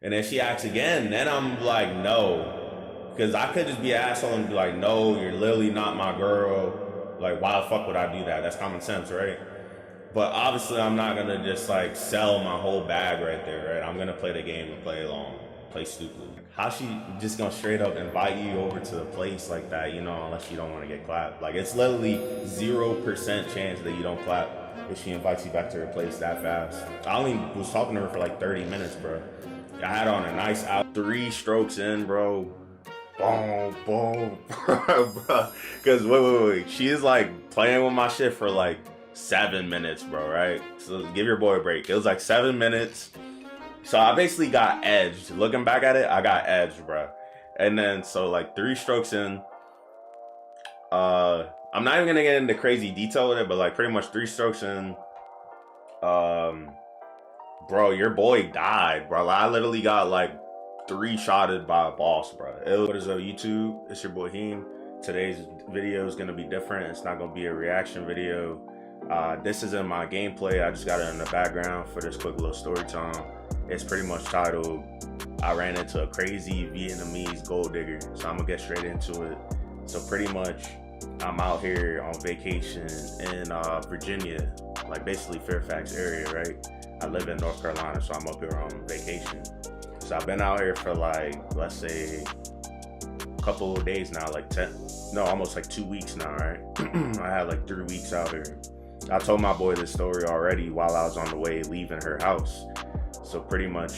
And then she asks again, then I'm like, no. Because I could just be an asshole and be like, no, you're literally not my girl. Like, why the fuck would I do that? That's common sense, right? But obviously, I'm not gonna just like sell my whole bag right there, right? I'm gonna play the game and play along, play stupid. How she just gonna straight up invite you over to the place like that, unless you don't want to get clapped? Like, it's literally 0% chance that you don't clap if she invites you back to her place that fast. I only was talking to her for like 30 minutes, bro. I had on a nice out, 3 strokes in, bro. Boom, boom, bro. Because wait. She is like playing with my shit for like 7 minutes, bro, right? So give your boy a break. It was like 7 minutes. So I basically got edged. Looking back at it, I got edged, bro. And then so like 3 strokes in, I'm not even gonna get into crazy detail with it, but like pretty much 3 strokes in, um, bro, your boy died, bro. Like, I literally got like 3 shotted by a boss, bro. What is up, YouTube? It's your boy Heem. Today's video is gonna be different. It's not gonna be a reaction video. This isn't my gameplay. I just got it in the background for this quick little story time. It's pretty much titled, I ran into a crazy Vietnamese gold digger. So I'm gonna get straight into it. So pretty much, I'm out here on vacation in Virginia, like basically Fairfax area, right? I live in North Carolina, so I'm up here on vacation. So I've been out here for like, let's say, a couple of days now, like almost like 2 weeks now, right? I had like 3 weeks out here. I told my boy this story already while I was on the way leaving her house. So pretty much,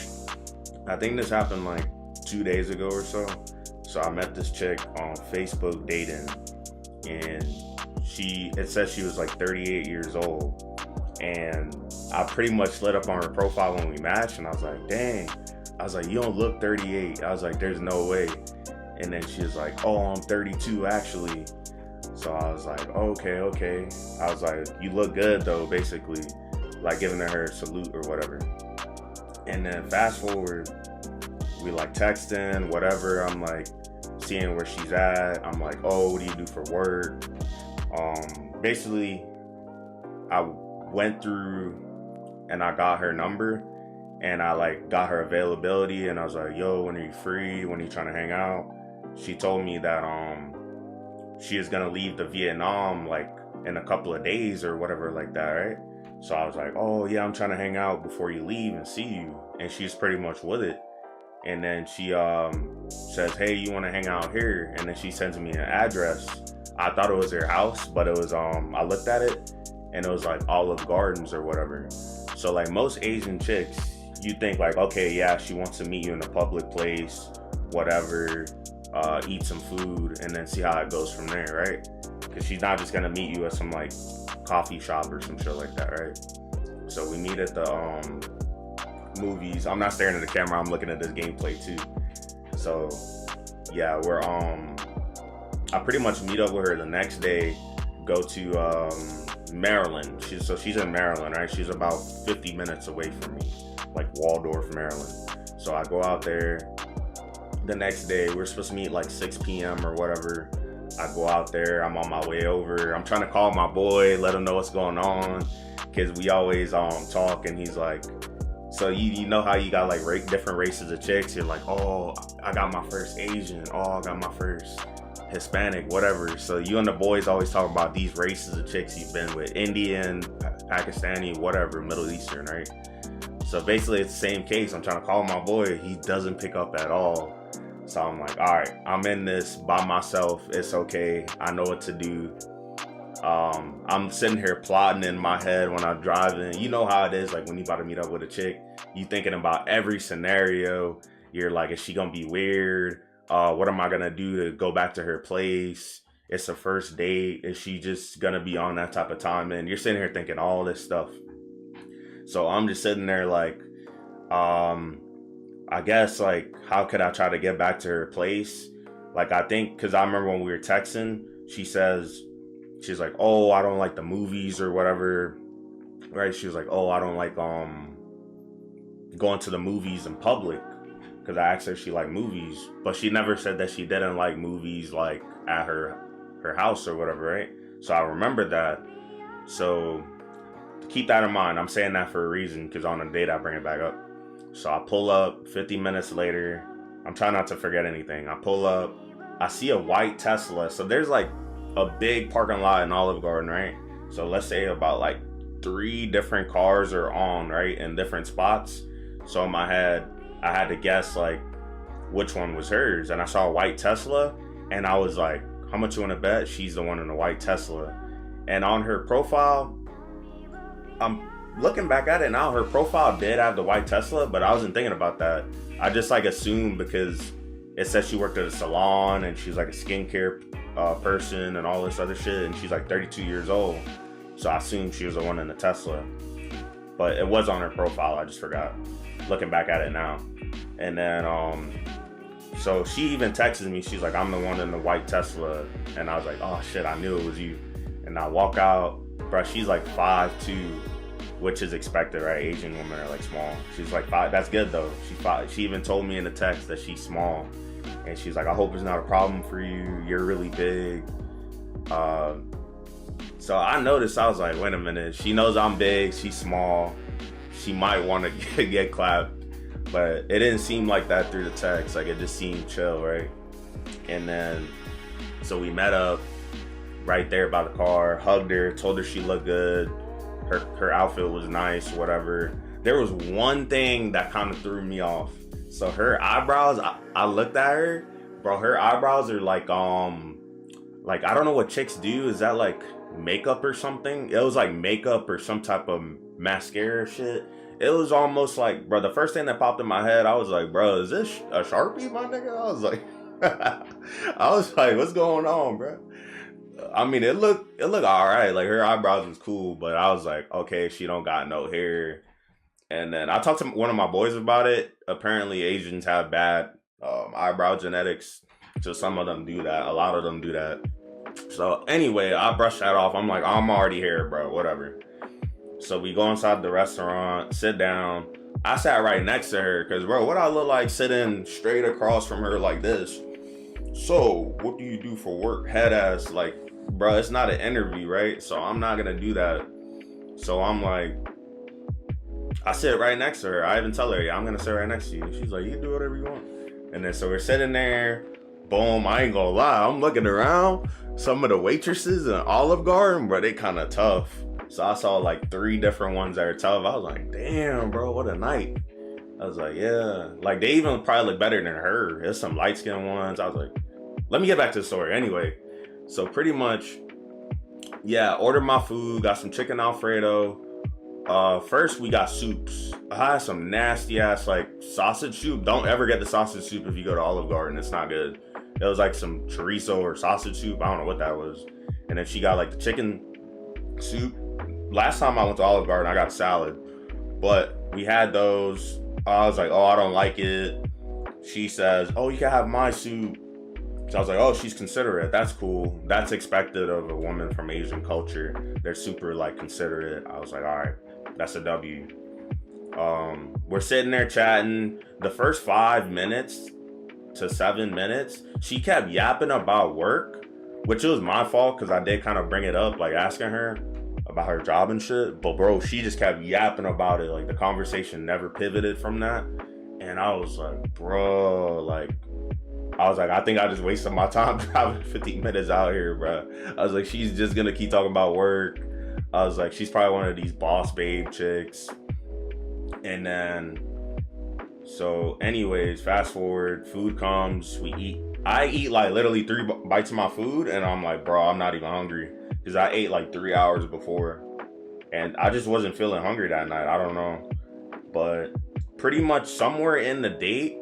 I think this happened like 2 days ago or so. So I met this chick on Facebook dating, and it says she was like 38 years old. And I pretty much slid up on her profile when we matched, and I was like, dang. I was like, you don't look 38. I was like, there's no way. And then she was like, oh, I'm 32 actually. So I was like, okay. I was like, you look good though, basically. Like giving her a salute or whatever. And then fast forward, we like texting, whatever. I'm like seeing where she's at. I'm like, oh, what do you do for work? Basically, I went through and I got her number, and I like got her availability, and I was like, yo, when are you free? When are you trying to hang out? She told me that she is gonna leave to Vietnam like in a couple of days or whatever like that, right? So I was like, oh yeah, I'm trying to hang out before you leave and see you. And she's pretty much with it. And then she says, hey, you want to hang out here? And then she sends me an address. I thought it was her house, but it was I looked at it and it was like Olive Gardens or whatever. So like most Asian chicks, you think like, okay, yeah, she wants to meet you in a public place, whatever, eat some food, and then see how it goes from there, right? Because she's not just gonna meet you at some like coffee shop or some shit like that, right? So we meet at the movies. I'm not staring at the camera, I'm looking at this gameplay too. So yeah, I pretty much meet up with her the next day, go to Maryland. She's in Maryland, right? She's about 50 minutes away from me, like Waldorf, Maryland. So I go out there the next day. We're supposed to meet like 6 p.m. or whatever. I go out there, I'm on my way over. I'm trying to call my boy, let him know what's going on, because we always talk, and he's like, so you know how you got like different races of chicks? You're like, oh, I got my first Asian. Oh, I got my first Hispanic, whatever. So you and the boys always talk about these races of chicks you've been with: Indian, Pakistani, whatever, Middle Eastern, right? So basically it's the same case. I'm trying to call my boy. He doesn't pick up at all. So I'm like, all right, I'm in this by myself. It's okay. I know what to do. I'm sitting here plotting in my head when I'm driving. You know how it is, like when you about to meet up with a chick, you thinking about every scenario. You're like, is she gonna be weird? What am I gonna do to go back to her place? It's a first date. Is she just gonna be on that type of time? And you're sitting here thinking all this stuff. So I'm just sitting there like, I guess like, how could I try to get back to her place? Like, I think, cause I remember when we were texting, she's like, oh, I don't like the movies or whatever, right? She was like, oh, I don't like going to the movies in public, because I asked her if she liked movies, but she never said that she didn't like movies like at her house or whatever, right? So I remember that. So keep that in mind. I'm saying that for a reason, because on a date I bring it back up. So I pull up 50 minutes later. I'm trying not to forget anything. I pull up. I see a white Tesla. So there's like a big parking lot in Olive Garden, right? So let's say about like 3 different cars are on, right, in different spots. So in my head, I had to guess like which one was hers. And I saw a white Tesla. And I was like, how much you want to bet she's the one in the white Tesla? And on her profile, I'm looking back at it now, her profile did have the white Tesla, but I wasn't thinking about that. I just like assumed because it said she worked at a salon and she's like a skincare person and all this other shit, and she's like 32 years old. So I assumed she was the one in the Tesla. But it was on her profile, I just forgot. Looking back at it now. And then so she even texted me, she's like, I'm the one in the white Tesla. And I was like, oh shit, I knew it was you. And I walk out, bro, she's like 5'2", which is expected, right? Asian women are like small. She's like 5. That's good though. She even told me in the text that she's small, and she's like, I hope it's not a problem for you. You're really big. So I noticed. I was like, wait a minute. She knows I'm big. She's small. She might want to get clapped, but it didn't seem like that through the text. Like it just seemed chill, right? And then so we met up right there by the car. Hugged her. Told her she looked good. Her outfit was nice, whatever. There was one thing that kind of threw me off. So her eyebrows, I looked at her, bro, her eyebrows are like I don't know what chicks do. Is that like makeup or something? It was like makeup or some type of mascara shit. It was almost like, bro, the first thing that popped in my head, I was like, bro, is this a Sharpie, my nigga? I was like, what's going on, bro? I mean, it looked all right. Like her eyebrows was cool, but I was like, okay, she don't got no hair. And then I talked to one of my boys about it. Apparently, Asians have bad eyebrow genetics, so some of them do that. A lot of them do that. So anyway, I brushed that off. I'm like, I'm already here, bro. Whatever. So we go inside the restaurant, sit down. I sat right next to her because, bro, what I look like sitting straight across from her like this? So, what do you do for work? Head ass, like, bro, it's not an interview, right? So I'm not gonna do that. So I'm like, I sit right next to her. I even tell her, yeah, I'm gonna sit right next to you. She's like, you can do whatever you want. And then so we're sitting there, boom, I ain't gonna lie, I'm looking around. Some of the waitresses in Olive Garden, bro, they kind of tough. So I saw like 3 different ones that are tough. I was like, damn, bro, what a night. I was like, yeah. Like, they even probably look better than her. There's some light-skinned ones. I was like, let me get back to the story. Anyway, so pretty much, yeah, ordered my food, got some chicken Alfredo. First, we got soups. I had some nasty-ass, like, sausage soup. Don't ever get the sausage soup if you go to Olive Garden. It's not good. It was like some chorizo or sausage soup. I don't know what that was. And then she got, like, the chicken soup. Last time I went to Olive Garden, I got a salad. But we had those. I was like, oh, I don't like it. She says, oh, you can have my soup. So I was like, oh, she's considerate. That's cool. That's expected of a woman from Asian culture. They're super, like, considerate. I was like, all right, that's a W. We're sitting there chatting. The first 5 minutes to 7 minutes, she kept yapping about work, which was my fault because I did kind of bring it up, like asking her about her job and shit. But bro, she just kept yapping about it. Like the conversation never pivoted from that. And I was like, bro, like, I think I just wasted my time driving 50 minutes out here, bro. I was like, she's just gonna keep talking about work. I was like, she's probably one of these boss babe chicks. And then, so anyways, fast forward, food comes, we eat. I eat like literally 3 bites of my food, and I'm like, bro, I'm not even hungry. Because I ate like 3 hours before. And I just wasn't feeling hungry that night. I don't know. But pretty much somewhere in the date,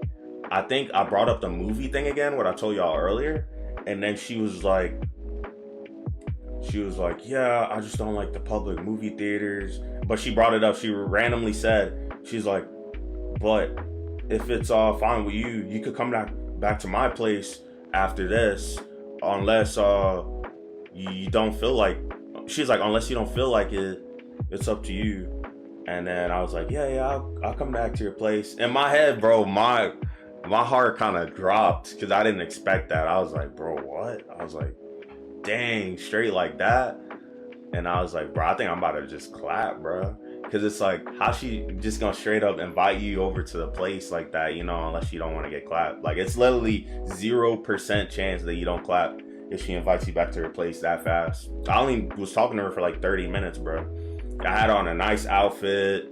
I think I brought up the movie thing again, what I told y'all earlier. And then she was like, yeah, I just don't like the public movie theaters. But she brought it up. She randomly said, she's like, but if it's fine with you, you could come back to my place after this, unless you don't feel like. She's like, unless you don't feel like it, it's up to you. And then I was like, yeah, I'll come back to your place. In my head, bro, my heart kind of dropped because I didn't expect that. I was like, bro, what? I was like, dang, straight like that. And I was like, bro, I think I'm about to just clap, bro. Because it's like, how she just gonna straight up invite you over to the place like that, you know, unless you don't want to get clapped. Like, it's literally 0% chance that you don't clap if she invites you back to her place that fast. I only was talking to her for like 30 minutes, bro. I had on a nice outfit.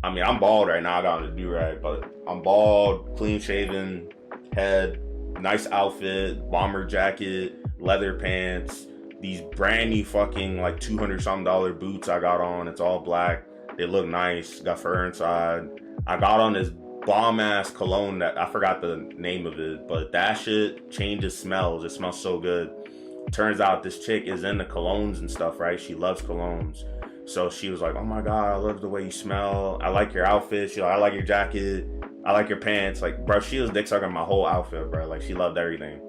I mean, I'm bald right now. I got on a do-rag, but I'm bald, clean shaven, head, nice outfit, bomber jacket, leather pants, these brand new fucking like $200-something boots I got on. It's all black. They look nice. Got fur inside. I got on this bomb ass cologne that I forgot the name of it, but that shit changes smells. It smells so good. Turns out this chick is into colognes and stuff, right? She loves colognes. So she was like, oh my God, I love the way you smell. I like your outfit. She like, I like your jacket. I like your pants. Like, bro, she was dick sucking my whole outfit, bro. Like, she loved everything.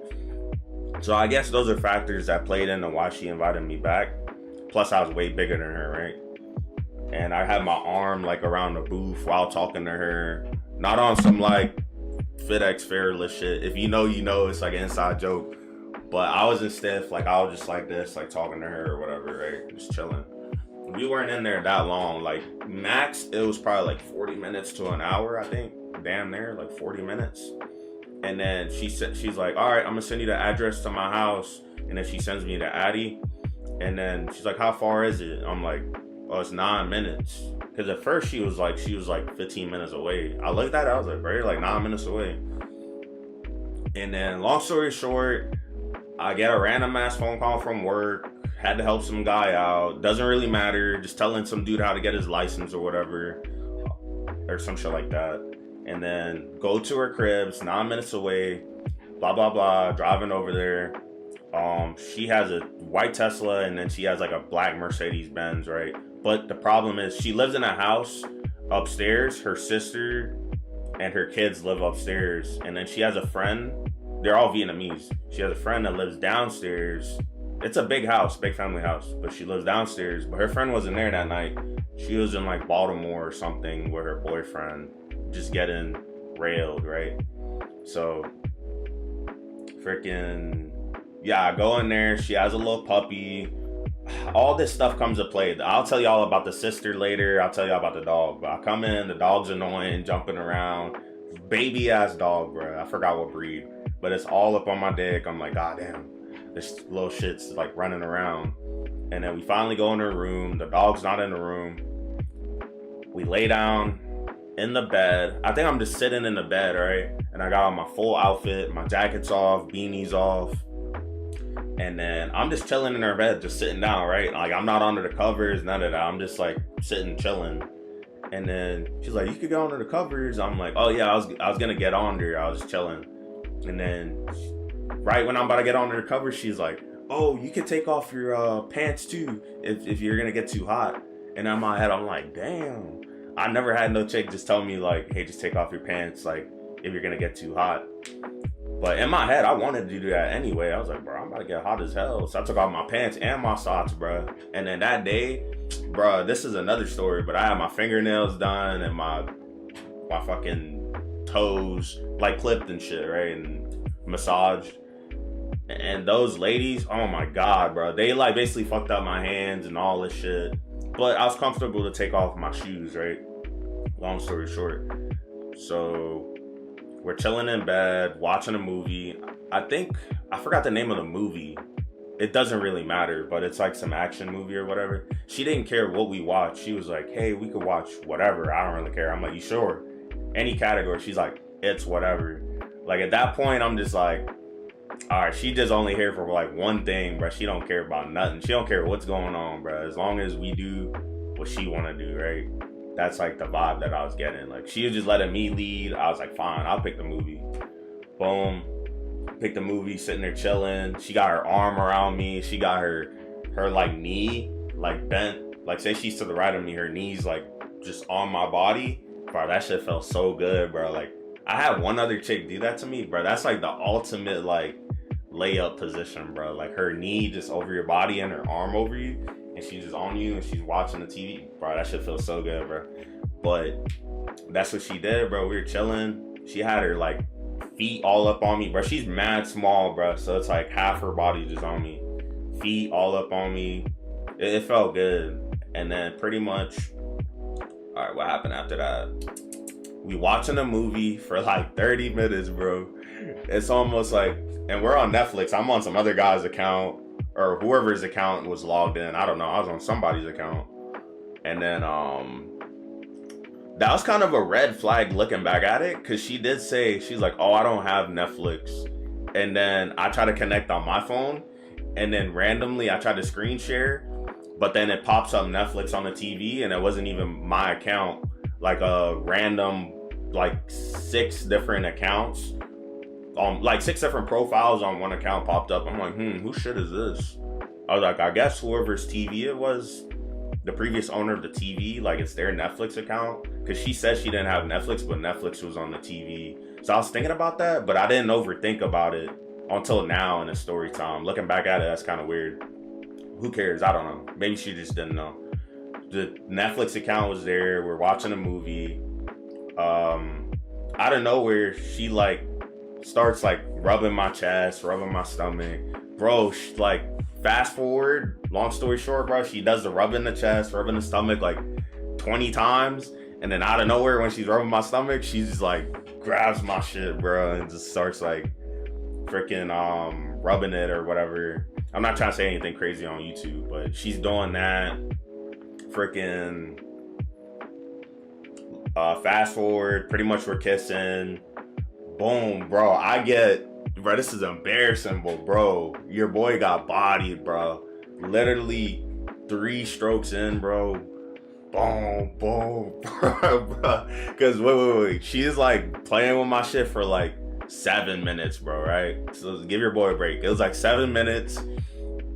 So I guess those are factors that played into why she invited me back. Plus, I was way bigger than her, right? And I had my arm like around the booth while talking to her. Not on some like FedEx Fearless shit. If you know, you know, it's like an inside joke. But I wasn't stiff. Like, I was just like this, like talking to her or whatever, right? Just chilling. We weren't in there that long. Like, max, it was probably like 40 minutes to an hour, I think. Damn near, like 40 minutes. And then she's like, all right, I'm gonna send you the address to my house. And then she sends me the Addy. And then she's like, how far is it? I'm like, oh, it's 9 minutes. Because at first she was like 15 minutes away. I looked at it, I was like, bro, you're like 9 minutes away. And then long story short, I get a random ass phone call from work. Had to help some guy out. Doesn't really matter. Just telling some dude how to get his license or whatever. Or some shit like that. And then go to her cribs, 9 minutes away. Blah, blah, blah. Driving over there. She has a white Tesla and then she has like a black Mercedes Benz, right? But the problem is she lives in a house upstairs. Her sister and her kids live upstairs. And then she has a friend. They're all Vietnamese. She has a friend that lives downstairs. It's a big house, big family house, but she lives downstairs. But her friend wasn't there that night. She was in like Baltimore or something with her boyfriend, just getting railed, right? So, freaking, yeah, I go in there. She has a little puppy. All this stuff comes to play. I'll tell y'all about the sister later. I'll tell y'all about the dog. But I come in, the dog's annoying, jumping around. Baby ass dog, bro. I forgot what breed. But it's all up on my dick. I'm like, God damn. This little shit's like running around. And then we finally go in her room. The dog's not in the room. We lay down in the bed. I think I'm just sitting in the bed, right? And I got on my full outfit. My jacket's off. Beanie's off. And then I'm just chilling in her bed, just sitting down, right? Like, I'm not under the covers, none of that. I'm just like sitting, chilling. And then she's like, you could go under the covers. I'm like, oh yeah, I was gonna get on there. I was just chilling. And then right when I'm about to get under the covers, she's like, oh, you can take off your pants too if you're gonna get too hot. And in my head, I'm like, damn. I never had no chick just tell me like, hey, just take off your pants, like, if you're gonna get too hot. But in my head, I wanted to do that anyway. I was like, bro, I'm about to get hot as hell. So I took off my pants and my socks, bro. And then that day, bro, this is another story, but I had my fingernails done and my fucking toes like clipped and shit, right? And massaged. And those ladies, oh my God, bro. They like basically fucked up my hands and all this shit. But I was comfortable to take off my shoes, right? Long story short. So we're chilling in bed, watching a movie. I forgot the name of the movie. It doesn't really matter, but it's like some action movie or whatever. She didn't care what we watched. She was like, hey, we could watch whatever. I don't really care. I'm like, you sure? Any category. She's like, it's whatever. Like, at that point, I'm just like, all right, she just only here for like one thing, bro. She don't care about nothing. She don't care what's going on, bro. As long as we do what she want to do, right? That's like the vibe that I was getting. Like, she was just letting me lead. I was like, fine, I'll pick the movie. Boom. Pick the movie, sitting there chilling. She got her arm around me. She got her like knee like bent. Like, say she's to the right of me, her knees like just on my body. Bro, that shit felt so good, bro. Like, I had one other chick do that to me, bro. That's like the ultimate like layup position, bro. Like, her knee just over your body and her arm over you, and she's just on you and she's watching the TV. Bro, that shit feels so good, bro. But that's what she did, bro. We were chilling. She had her like feet all up on me, bro. She's mad small, bro. So it's like half her body just on me. Feet all up on me. It felt good. And then pretty much All right, what happened after that? We watching a movie for like 30 minutes, bro. It's almost like, and we're on Netflix. I'm on some other guy's account or whoever's account was logged in. I don't know. I was on somebody's account. And then that was kind of a red flag looking back at it, because she did say, she's like, oh, I don't have Netflix. And then I try to connect on my phone, and then randomly I tried to screen share, but then it pops up Netflix on the TV, and it wasn't even my account. Like a random, like 6 different accounts, like 6 different profiles on one account popped up. I'm like, whose shit is this? I was like, I guess whoever's TV it was, the previous owner of the TV, like it's their Netflix account. Because she said she didn't have Netflix, but Netflix was on the TV. So I was thinking about that, but I didn't overthink about it until now in the story time. Looking back at it, that's kind of weird. Who cares? I don't know. Maybe she just didn't know. The Netflix account was there. We're watching a movie. Out of nowhere, she like starts like rubbing my chest, rubbing my stomach. Bro, like fast forward, long story short, bro, she does the rubbing the chest, rubbing the stomach like 20 times. And then out of nowhere, when she's rubbing my stomach, she just like grabs my shit, bro, and just starts like freaking rubbing it or whatever. I'm not trying to say anything crazy on YouTube, but she's doing that. Freaking fast forward, pretty much we're kissing. Boom, bro. Bro, this is embarrassing, but bro, your boy got bodied, bro. Literally 3 strokes in, bro. Boom, boom, bro. Because wait. She's like playing with my shit for like 7 minutes, bro, right? So give your boy a break. It was like 7 minutes.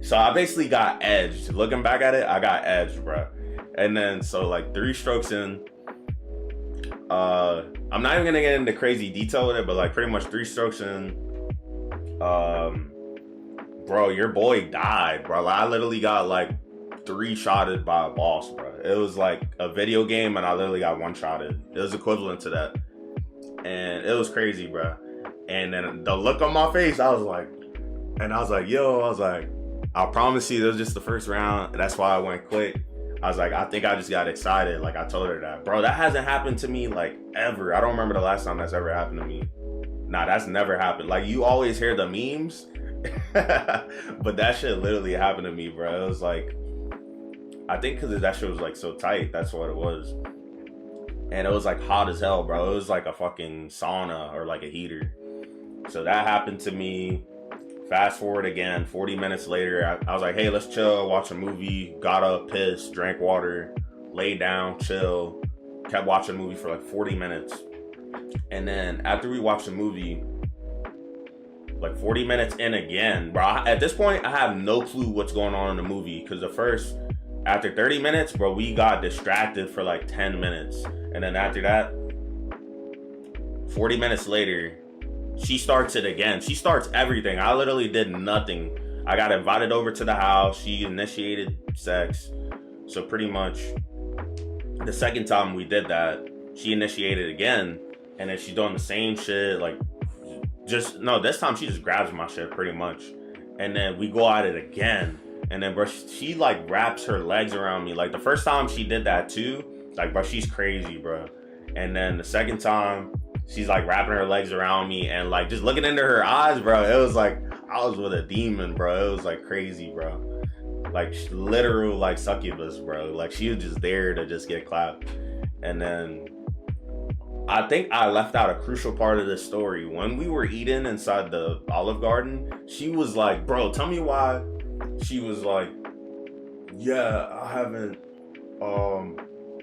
So I basically got edged. Looking back at it, I got edged, bro. And then, so like 3 strokes in, I'm not even gonna get into crazy detail with it, but like pretty much 3 strokes in, bro, your boy died, bro. Like, I literally got like 3-shotted by a boss, bro. It was like a video game, and I literally got 1-shotted. It was equivalent to that, and it was crazy, bro. And then the look on my face, I was like, I promise you, this was just the first round. That's why I went quick. I was like, I think I just got excited. Like, I told her that. Bro, that hasn't happened to me, like, ever. I don't remember the last time that's ever happened to me. Nah, that's never happened. Like, you always hear the memes, but that shit literally happened to me, bro. It was like, I think because that shit was, like, so tight. That's what it was. And it was, like, hot as hell, bro. It was like a fucking sauna or, like, a heater. So that happened to me. Fast forward again, 40 minutes later, I was like, hey, let's chill, watch a movie. Got up, pissed, drank water, laid down, chill. Kept watching a movie for like 40 minutes. And then after we watched the movie, like 40 minutes in again, bro, at this point, I have no clue what's going on in the movie. Because after 30 minutes, bro, we got distracted for like 10 minutes. And then after that, 40 minutes later, she starts it again. She starts everything. I literally did nothing. I got invited over to the house. She initiated sex. So pretty much the second time we did that, she initiated again. And then she's doing the same shit. Like, this time she just grabs my shit pretty much. And then we go at it again. And then, bro, she like wraps her legs around me. Like, the first time she did that too, like, bro, she's crazy, bro. And then the second time, she's like wrapping her legs around me, and like just looking into her eyes, bro. It was like I was with a demon, bro. It was like crazy, bro. Like literal like succubus, bro. Like she was just there to just get clapped. And then I think I left out a crucial part of this story. When we were eating inside the Olive Garden, she was like, bro, tell me why. She was like, yeah, I haven't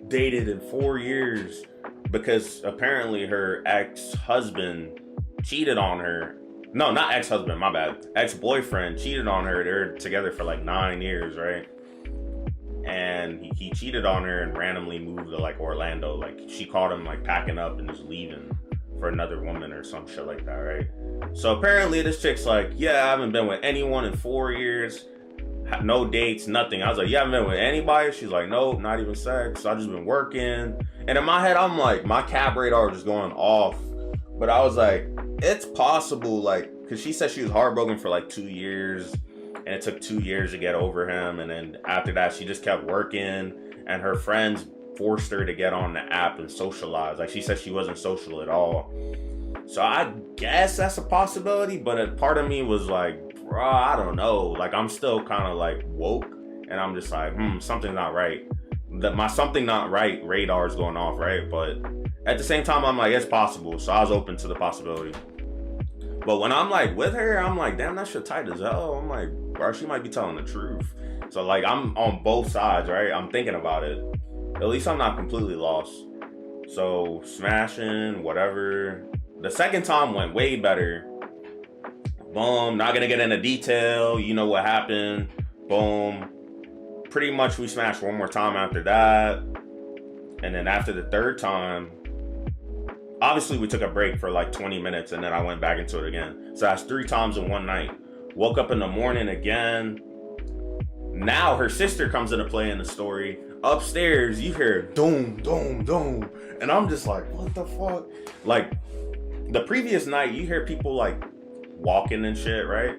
dated in 4 years. Because apparently her ex-husband cheated on her. No, not ex-husband, my bad. Ex-boyfriend cheated on her. They're together for like 9 years, right? And he cheated on her and randomly moved to like Orlando. Like she caught him like packing up and just leaving for another woman or some shit like that, right? So apparently this chick's like, yeah, I haven't been with anyone in 4 years. No dates, nothing. I was like, you haven't been with anybody? She's like, nope, not even sex. I just been working. And in my head, I'm like, my cap radar was just going off. But I was like, it's possible, like, because she said she was heartbroken for like 2 years. And it took 2 years to get over him. And then after that, she just kept working. And her friends forced her to get on the app and socialize. Like, she said she wasn't social at all. So I guess that's a possibility, but a part of me was like, bro, I don't know. Like, I'm still kind of like woke, and I'm just like, something's not right. My something not right radar is going off, right? But at the same time, I'm like, it's possible. So I was open to the possibility. But when I'm like with her, I'm like, damn, that shit tight as hell. I'm like, bro, she might be telling the truth. So like, I'm on both sides, right? I'm thinking about it. At least I'm not completely lost. So smashing, whatever. The second time went way better. Boom, not gonna get into detail. You know what happened. Boom. Pretty much we smashed one more time after that. And then after the third time, obviously we took a break for like 20 minutes and then I went back into it again. So that's 3 times in one night. Woke up in the morning again. Now her sister comes into play in the story. Upstairs, you hear doom, doom, doom. And I'm just like, what the fuck? Like, the previous night, you hear people like walking and shit, right?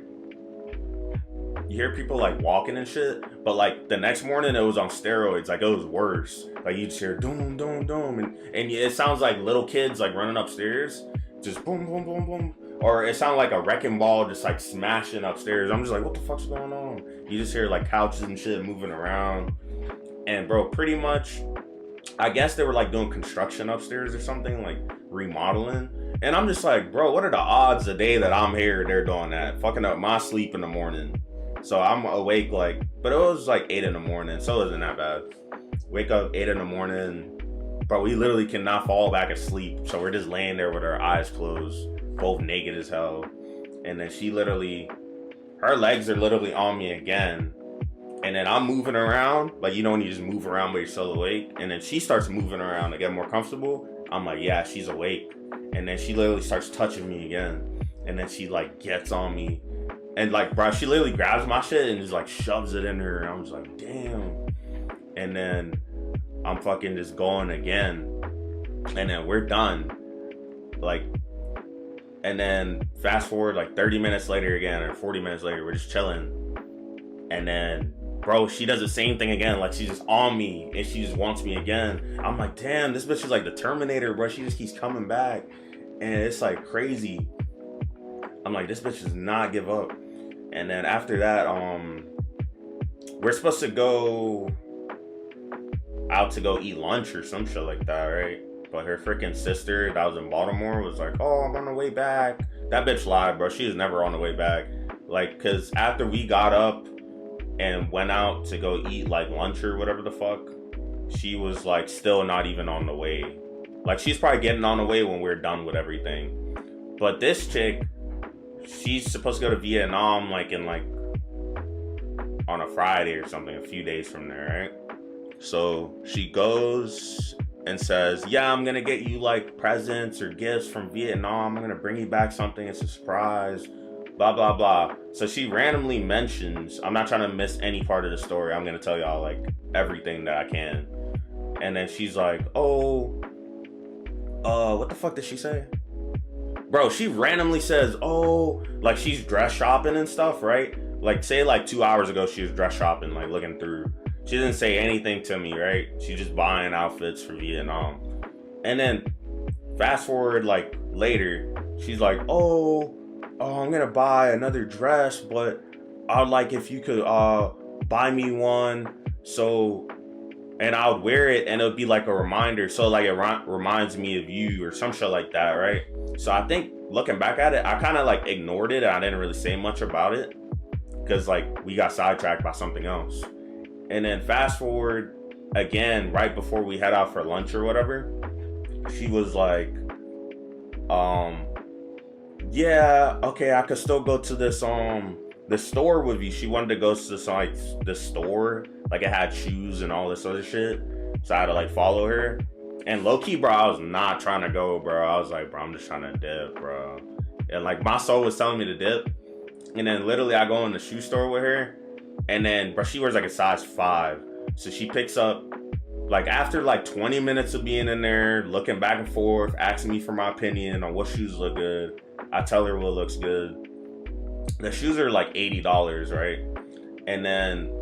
You hear people like walking and shit, but like the next morning it was on steroids. Like, it was worse. Like, you just hear doom, doom, doom, and it sounds like little kids like running upstairs, just boom, boom, boom, boom, or it sounded like a wrecking ball just like smashing upstairs. I'm just like, what the fuck's going on? You just hear like couches and shit moving around, and bro, pretty much, I guess they were like doing construction upstairs or something, like remodeling. And I'm just like, bro, what are the odds the day that I'm here they're doing that, fucking up my sleep in the morning? So I'm awake like, but it was like 8 in the morning, so it wasn't that bad. Wake up 8 in the morning, bro, we literally cannot fall back asleep. So we're just laying there with our eyes closed, both naked as hell. And then she literally, her legs are literally on me again. And then I'm moving around, like, you know when you just move around but you're still awake? And then she starts moving around to get more comfortable. I'm like, yeah, she's awake. And then she literally starts touching me again. And then she like gets on me. And like, bro, she literally grabs my shit and just like shoves it in her. And I was like, damn. And then I'm fucking just going again. And then we're done. Like, and then fast forward like 30 minutes later again, or 40 minutes later, we're just chilling. And then, bro, she does the same thing again. Like, she's just on me and she just wants me again. I'm like, damn, this bitch is like the Terminator, bro. She just keeps coming back. And it's like crazy. I'm like, this bitch does not give up. And then after that, we're supposed to go out to go eat lunch or some shit like that, right? But her freaking sister that was in Baltimore was like, oh, I'm on the way back. That bitch lied, bro. She was never on the way back. Like, cause after we got up and went out to go eat like lunch or whatever the fuck, she was like still not even on the way. Like, she's probably getting on the way when we're done with everything. But this chick, she's supposed to go to Vietnam like in like on a Friday or something, a few days from there, right? So she goes and says, yeah, I'm gonna get you like presents or gifts from Vietnam. I'm gonna bring you back something. It's a surprise, blah, blah, blah. So she randomly mentions, I'm not trying to miss any part of the story. I'm gonna tell y'all like everything that I can. And then she's like, oh, what the fuck did she say? Bro, she randomly says, oh, like she's dress shopping and stuff, right? Like, say like 2 hours ago, she was dress shopping, like looking through. She didn't say anything to me, right? She's just buying outfits for Vietnam. And then fast forward like later, she's like, oh, I'm gonna buy another dress, but I'd like if you could buy me one, so, and I would wear it and it would be like a reminder, so like it reminds me of you or some shit like that, right? So I think looking back at it, I kind of like ignored it and I didn't really say much about it because like we got sidetracked by something else. And then fast forward again, right before we head out for lunch or whatever, she was like, yeah, okay, I could still go to this the store with you. She wanted to go to this like this store, like it had shoes and all this other shit. So I had to like follow her. And low key, bro, I was not trying to go, bro. I was like, bro, I'm just trying to dip, bro. And like my soul was telling me to dip. And then literally I go in the shoe store with her. And then, bro, she wears like a size 5. So she picks up, like after like 20 minutes of being in there, looking back and forth, asking me for my opinion on what shoes look good. I tell her what looks good. The shoes are like $80, right? And then,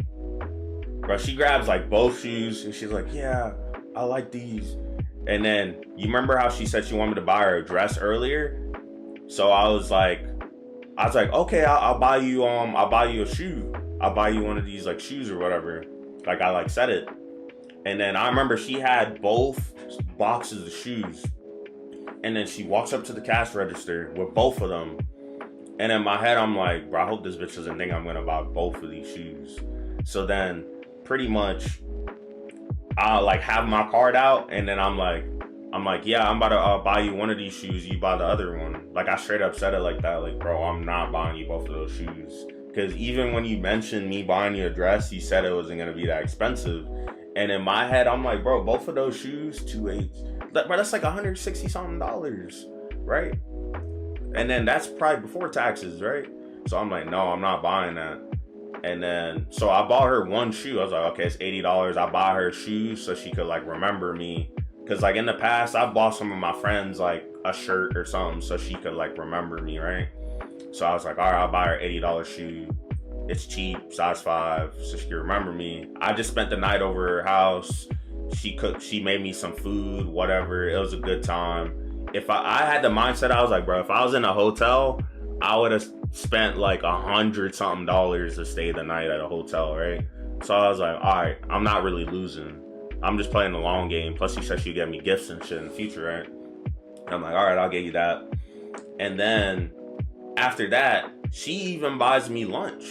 bro, she grabs like both shoes and she's like, yeah, I like these. And then you remember how she said she wanted me to buy her a dress earlier? So I was like, okay, I'll buy you a shoe. I'll buy you one of these like shoes or whatever. Like I like said it. And then I remember she had both boxes of shoes. And then she walks up to the cash register with both of them. And in my head, I'm like, bro, I hope this bitch doesn't think I'm gonna buy both of these shoes. So then pretty much I like have my card out, and then I'm like, yeah, I'm about to buy you one of these shoes. You buy the other one. Like I straight up said it like that. Like, bro, I'm not buying you both of those shoes. Because even when you mentioned me buying you a dress, you said it wasn't gonna be that expensive. And in my head, I'm like, bro, both of those shoes, $280. Bro, that's like $160 something, right? And then that's probably before taxes, right? So I'm like, no, I'm not buying that. And then, so I bought her one shoe. I was like, okay, it's $80. I buy her shoes so she could like remember me. Cause like in the past, I've bought some of my friends like a shirt or something so she could like remember me, right? So I was like, all right, I'll buy her $80 shoe. It's cheap, size 5, so she can remember me. I just spent the night over her house. She made me some food, whatever. It was a good time. If I had the mindset, I was like, bro, if I was in a hotel, I would have spent like $100 something to stay the night at a hotel, right? So I was like, all right, I'm not really losing. I'm just playing the long game. Plus, she said she'd get me gifts and shit in the future, right? I'm like, all right, I'll get you that. And then after that, she even buys me lunch.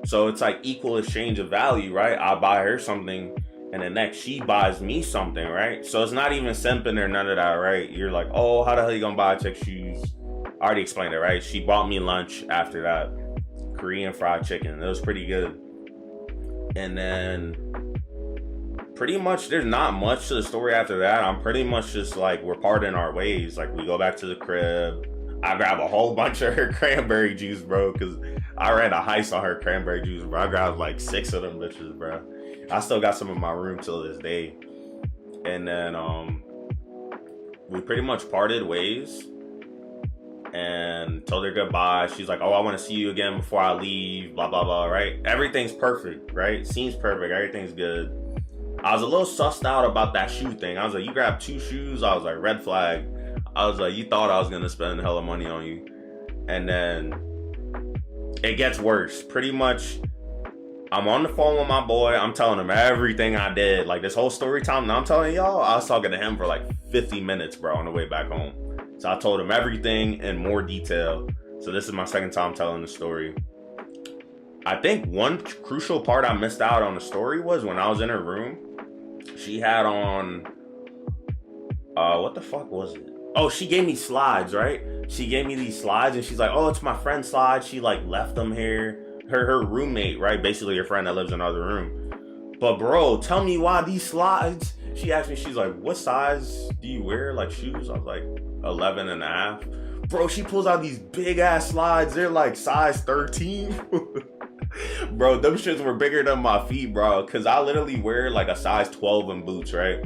So it's like equal exchange of value, right? I buy her something, and then next she buys me something, right? So it's not even simping or none of that, right? You're like, oh, how the hell you gonna buy chick shoes? I already explained it, right? She bought me lunch after that. Korean fried chicken. It was pretty good. And then pretty much there's not much to the story after that. I'm pretty much just like, we're parting our ways. Like we go back to the crib. I grab a whole bunch of her cranberry juice, bro, because I ran a heist on her cranberry juice, bro. I grabbed like 6 of them bitches, bro. I still got some in my room till this day. And then we pretty much parted ways and told her goodbye. She's like, oh, I want to see you again before I leave, blah, blah, blah, right? Everything's perfect, right? Seems perfect. Everything's good. I was a little sussed out about that shoe thing. I was like, you grabbed 2 shoes? I was like, red flag. I was like, you thought I was going to spend hella money on you. And then it gets worse. Pretty much, I'm on the phone with my boy. I'm telling him everything I did. Like this whole story time I'm telling y'all, I was talking to him for like 50 minutes, bro, on the way back home. So I told him everything in more detail. So this is my second time telling the story. I think one crucial part I missed out on the story was when I was in her room, she had on, what the fuck was it? Oh, she gave me slides, right? She gave me these slides and she's like, oh, it's my friend's slides. She like left them here. Her roommate, right? Basically her friend that lives in another room. But bro, tell me why these slides? She asked me, she's like, what size do you wear? Like shoes? I was like 11 and a half. Bro, she pulls out these big ass slides. They're like size 13. Bro, them shits were bigger than my feet, bro. Cause I literally wear like a size 12 in boots, right?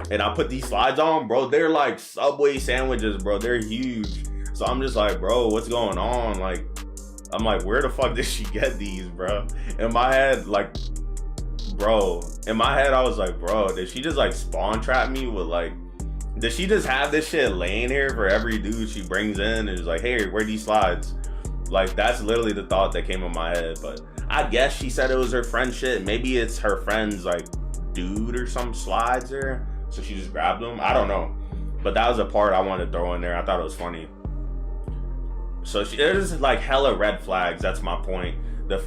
And I put these slides on, bro. They're like Subway sandwiches, bro. They're huge. So I'm just like, bro, what's going on? Like, I'm like, where the fuck did she get these, bro? In my head, like, bro, in my head, I was like, bro, did she just like spawn trap me with like, did she just have this shit laying here for every dude she brings in and is like, hey, where are these slides? Like, that's literally the thought that came in my head. But I guess she said it was her friend shit. Maybe it's her friend's like dude or some slides there. So she just grabbed them. I don't know. But that was a part I wanted to throw in there. I thought it was funny. So there's like hella red flags. That's my point. The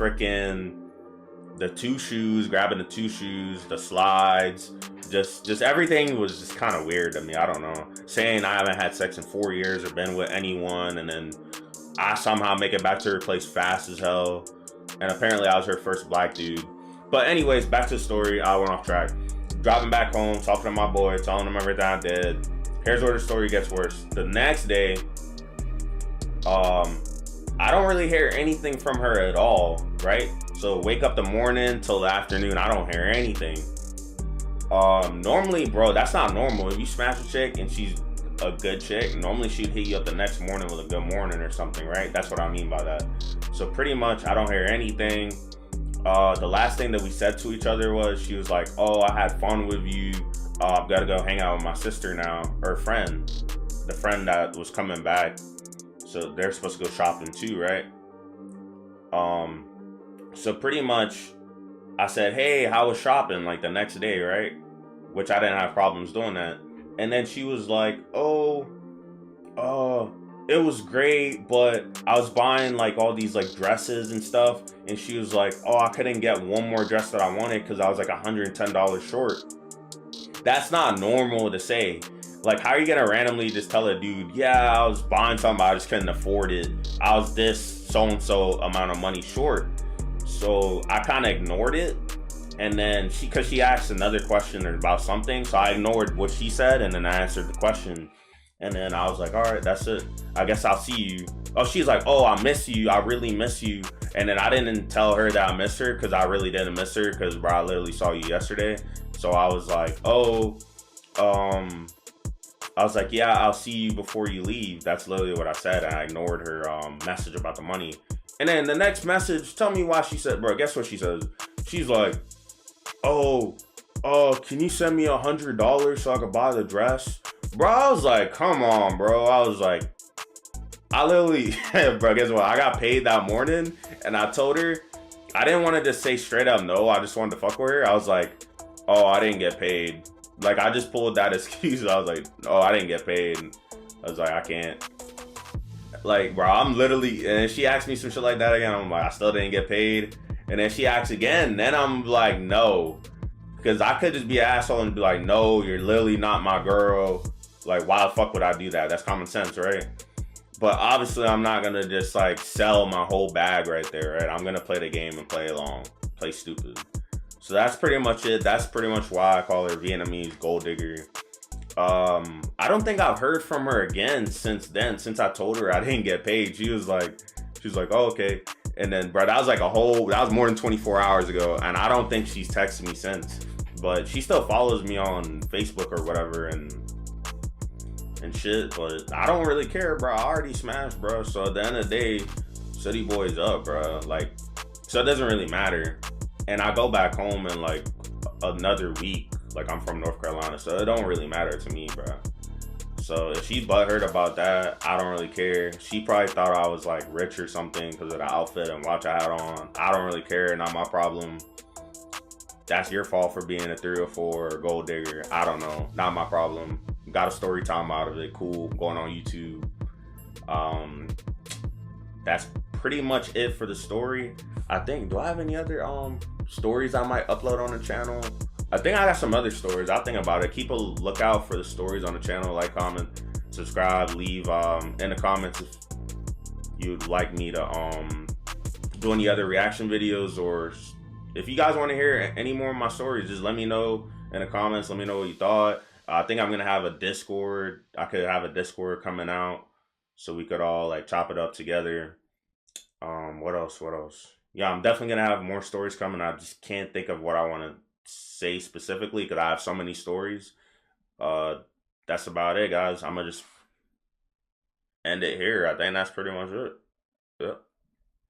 2 shoes, grabbing the 2 shoes, the slides, just everything was just kind of weird to me. I don't know. Saying I haven't had sex in 4 years or been with anyone, and then I somehow make it back to her place fast as hell. And apparently I was her first black dude. But anyways, back to the story. I went off track. Driving back home, talking to my boy, telling him everything I did. Here's where the story gets worse. The next day, I don't really hear anything from her at all, right? So wake up the morning till the afternoon, I don't hear anything. Normally, bro, that's not normal. If you smash a chick and she's a good chick, normally she'd hit you up the next morning with a good morning or something, right? That's what I mean by that. So pretty much, I don't hear anything. The last thing that we said to each other was, she was like, oh, I had fun with you. I've got to go hang out with my sister now, her friend, the friend that was coming back. So they're supposed to go shopping too, right? Um, so pretty much, I said, hey, how was shopping? Like the next day, right? Which I didn't have problems doing that. And then she was like, oh, it was great, but I was buying like all these like dresses and stuff. And she was like, oh, I couldn't get one more dress that I wanted because I was like $110 short. That's not normal to say. Like, how are you gonna randomly just tell a dude, yeah, I was buying something, I just couldn't afford it. I was this so and so amount of money short. So I kind of ignored it. And then because she asked another question about something, so I ignored what she said and then I answered the question. And then I was like, all right, that's it. I guess I'll see you. Oh, she's like, oh, I miss you. I really miss you. And then I didn't tell her that I missed her because I really didn't miss her because, bro, I literally saw you yesterday. So I was like, oh, I was like, yeah, I'll see you before you leave. That's literally what I said. And I ignored her message about the money. And then the next message, tell me why she said, bro, guess what she says? She's like, oh, can you send me $100 so I could buy the dress? Bro, I was like, come on, bro. I was like, I literally, bro, guess what? I got paid that morning and I told her, I didn't want to just say straight up no. I just wanted to fuck with her. I was like, oh, I didn't get paid. Like, I just pulled that excuse. I was like, oh, I didn't get paid. I was like, I can't. Like, bro, I'm literally, and she asked me some shit like that again. I'm like, I still didn't get paid. And then she asks again. Then I'm like, no. Because I could just be an asshole and be like, no, you're literally not my girl. Like, why the fuck would I do that? That's common sense, right? But obviously, I'm not going to just, like, sell my whole bag right there, right? I'm going to play the game and play along. Play stupid. So that's pretty much it. That's pretty much why I call her Vietnamese gold digger. I don't think I've heard from her again since then. Since I told her I didn't get paid, she was like, oh, okay. And then, bro, that was like that was more than 24 hours ago. And I don't think she's texted me since. But she still follows me on Facebook or whatever and shit. But I don't really care, bro. I already smashed, bro. So at the end of the day, City Boy's up, bro. Like, so it doesn't really matter. And I go back home in like another week. Like, I'm from North Carolina, so it don't really matter to me, bro. So if she butthurt about that, I don't really care. She probably thought I was like rich or something because of the outfit and watch I had on. I don't really care. Not my problem. That's your fault for being a 304 or gold digger. I don't know. Not my problem. Got a story time out of it. Cool. Going on YouTube. That's pretty much it for the story. I think, do I have any other stories I might upload on the channel? I think I got some other stories. I'll think about it. Keep a lookout for the stories on the channel. Like, comment, subscribe, leave in the comments if you'd like me to do any other reaction videos, or if you guys want to hear any more of my stories, just let me know in the comments. Let me know what you thought. I think I'm gonna have a Discord. I could have a Discord coming out so we could all like chop it up together. What else? Yeah, I'm definitely gonna have more stories coming. I just can't think of what I want to say specifically because I have so many stories. That's about it, guys. I'm gonna just end it here. I think that's pretty much it. Yeah.